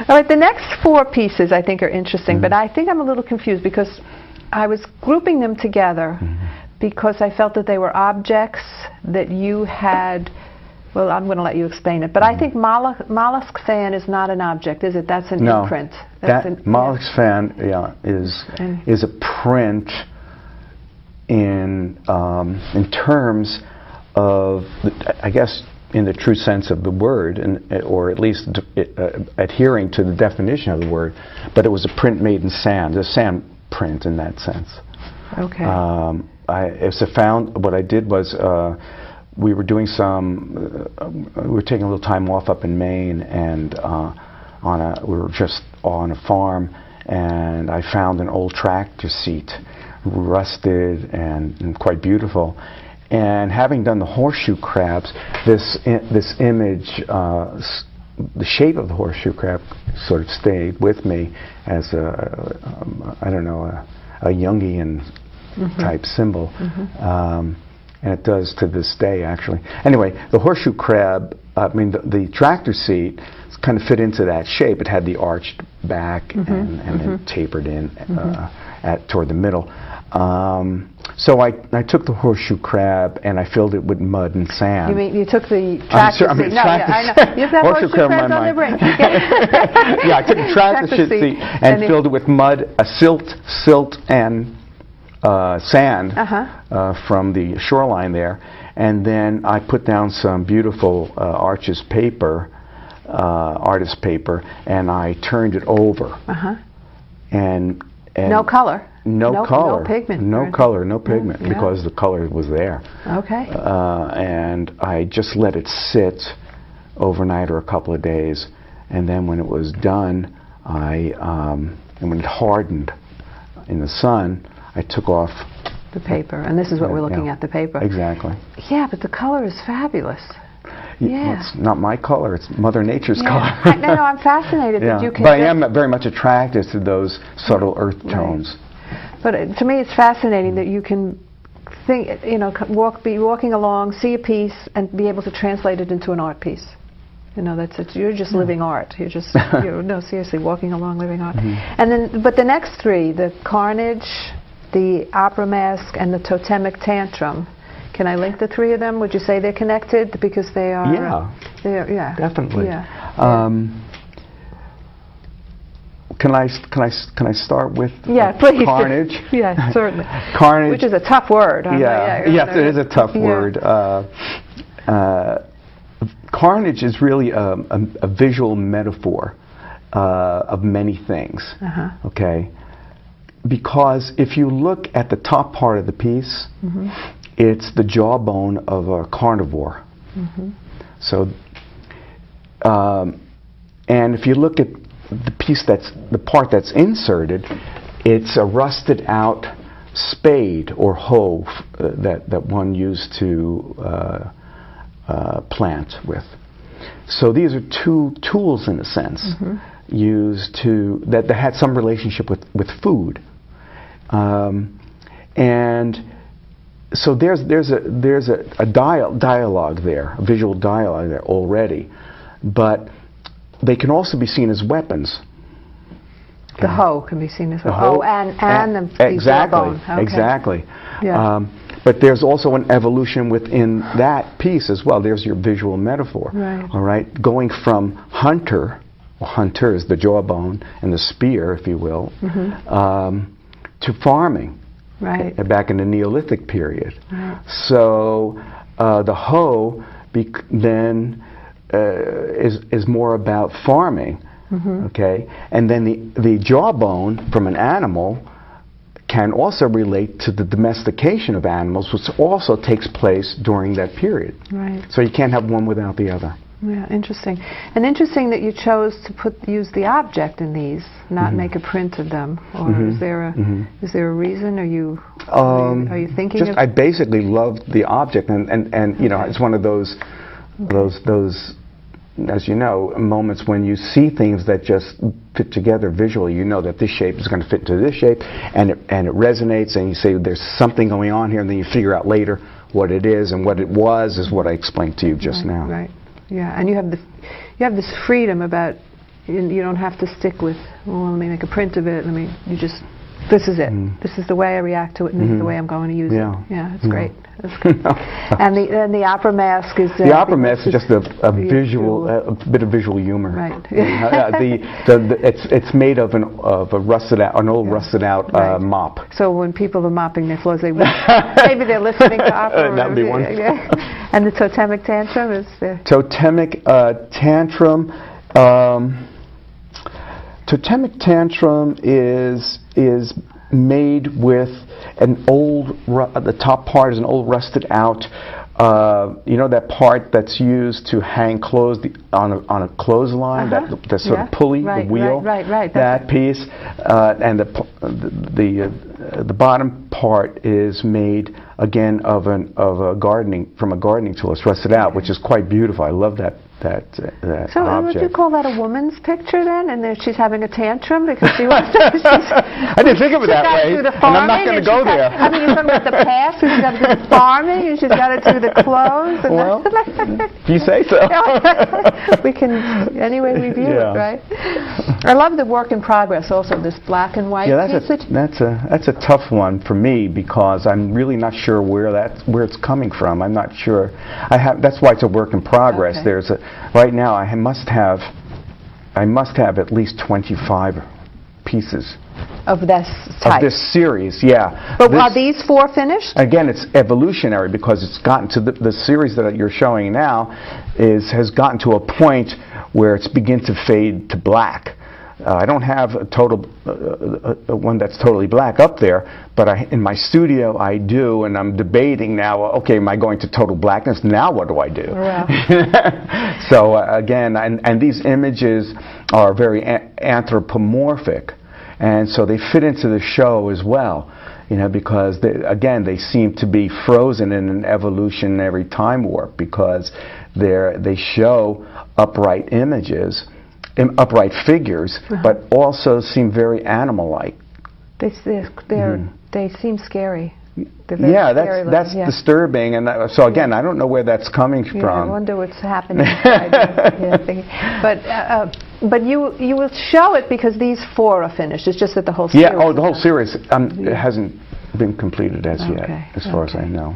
All right, the next 4 pieces I think are interesting, but I think I'm a little confused because I was grouping them together because I felt that they were objects that you had. Well, I'm going to let you explain it, but I think mollusk fan is not an object, is it? That's an imprint. That mollusk fan, is a print in terms of, I guess, in the true sense of the word, or at least adhering to the definition of the word. But it was a print made in sand, a sand print in that sense. Okay. What I did was. We were doing we were taking a little time off up in Maine, and we were just on a farm, and I found an old tractor seat, rusted and quite beautiful. And having done the horseshoe crabs, this image, the shape of the horseshoe crab, sort of stayed with me as I don't know, a Jungian type symbol. And it does to this day, actually. Anyway, the horseshoe crab, the tractor seat kind of fit into that shape. It had the arched back and then tapered in toward the middle. So I took the horseshoe crab and I filled it with mud and sand. You mean you took the tractor seat? No, I know. You have horseshoe crab on the brain. Yeah, I took the tractor seat and filled it with mud, silt and sand from the shoreline there, and then I put down some beautiful artist paper, and I turned it over. And no color. No color. No pigment. No color. No pigment because the color was there. Okay. And I just let it sit overnight or a couple of days, and then when it was done, and when it hardened in the sun, I took off the paper, and this is what we're looking at, the paper. Exactly. Yeah, but the color is fabulous. Well, it's not my color, it's Mother Nature's color. No, I'm fascinated that you can... But I am very much attracted to those subtle earth tones. But to me it's fascinating that you can think, be walking along, see a piece, and be able to translate it into an art piece. You're just living art. You're just, no, seriously, walking along, living art. And then, but the next 3, the Carnage, the Opera Mask, and the Totemic Tantrum. Can I link the 3 of them? Would you say they're connected because they are? Yeah. Definitely. Yeah. Can I start with please. Carnage? Yeah, certainly. Carnage, which is a tough word. Yes, it is a tough word. Carnage is really a visual metaphor of many things. Okay. Because if you look at the top part of the piece, it's the jawbone of a carnivore. So, and if you look at the part that's inserted, it's a rusted out spade or hoe that one used to plant with. So these are 2 tools in a sense used that had some relationship with food. And so there's a dialogue there, a visual dialogue there already, but they can also be seen as weapons. The hoe can be seen as a hoe, and the exactly, okay. Exactly. Yeah. But there's also an evolution within that piece as well. There's your visual metaphor. Right. All right, going from hunter is the jawbone and the spear, if you will, to farming. Right. Back in the Neolithic period. Right. So the hoe then is more about farming. Okay, and then the jawbone from an animal can also relate to the domestication of animals, which also takes place during that period. Right. So you can't have one without the other. Yeah, interesting. And interesting that you chose to use the object in these, not make a print of them. Or is there a reason? Are you thinking of? I basically loved the object, and you know, it's one of those as you know, moments when you see things that just fit together visually. You know that this shape is going to fit into this shape, and it resonates, and you say there's something going on here, and then you figure out later what it is, and what it was is what I explained to you just now. Right. Yeah, and you have this freedom about You don't have to stick with, well, let me make a print of it. You just, this is it. This is the way I react to it, and this is the way I'm going to use it. Yeah, it's great. It's great. And the opera mask is... the opera mask is just a visual, a bit of visual humor. Right. It's made of an old rusted out mop. So when people are mopping their floors, maybe they're listening to opera. That would be wonderful. And the totemic tantrum is the... Totemic tantrum. Totemic tantrum is made with an old, the top part is an old rusted out, you know that part that's used to hang clothes on a clothesline, that sort of pulley, the wheel, that piece, and the bottom part is made again from a gardening tool. It's rusted out, which is quite beautiful. I love that so object. Would you call that a woman's picture then? And then she's having a tantrum because she wants to... I didn't think of it that way, and I'm not going to go there. I mean, you're talking about the past, she's got to do the farming, and she's got to do the clothes. And well, if you say so. We can any way we view it, right? I love the work in progress also, this black and white piece. That's a tough one for me because I'm really not sure where it's coming from. I'm not sure. That's why it's a work in progress. Okay. Right now I must have at least 25 pieces of this type. Of this series, yeah. But are these 4 finished? Again, it's evolutionary because it's gotten to the series that you're showing now has gotten to a point where it's beginning to fade to black. I don't have a total one that's totally black up there, but in my studio I do, and I'm debating now. Okay, am I going to total blackness? Now what do I do? Yeah. So again, and these images are very anthropomorphic, and so they fit into the show as well. You know, because they seem to be frozen in an evolutionary time warp because they show upright images. Upright figures, but also seem very animal-like. They seem scary. Yeah, that's disturbing, and so again, I don't know where that's coming from. I wonder what's happening. But you will show it because these 4 are finished. It's just that the whole series. Yeah, the whole series hasn't been completed as yet, as far as I know.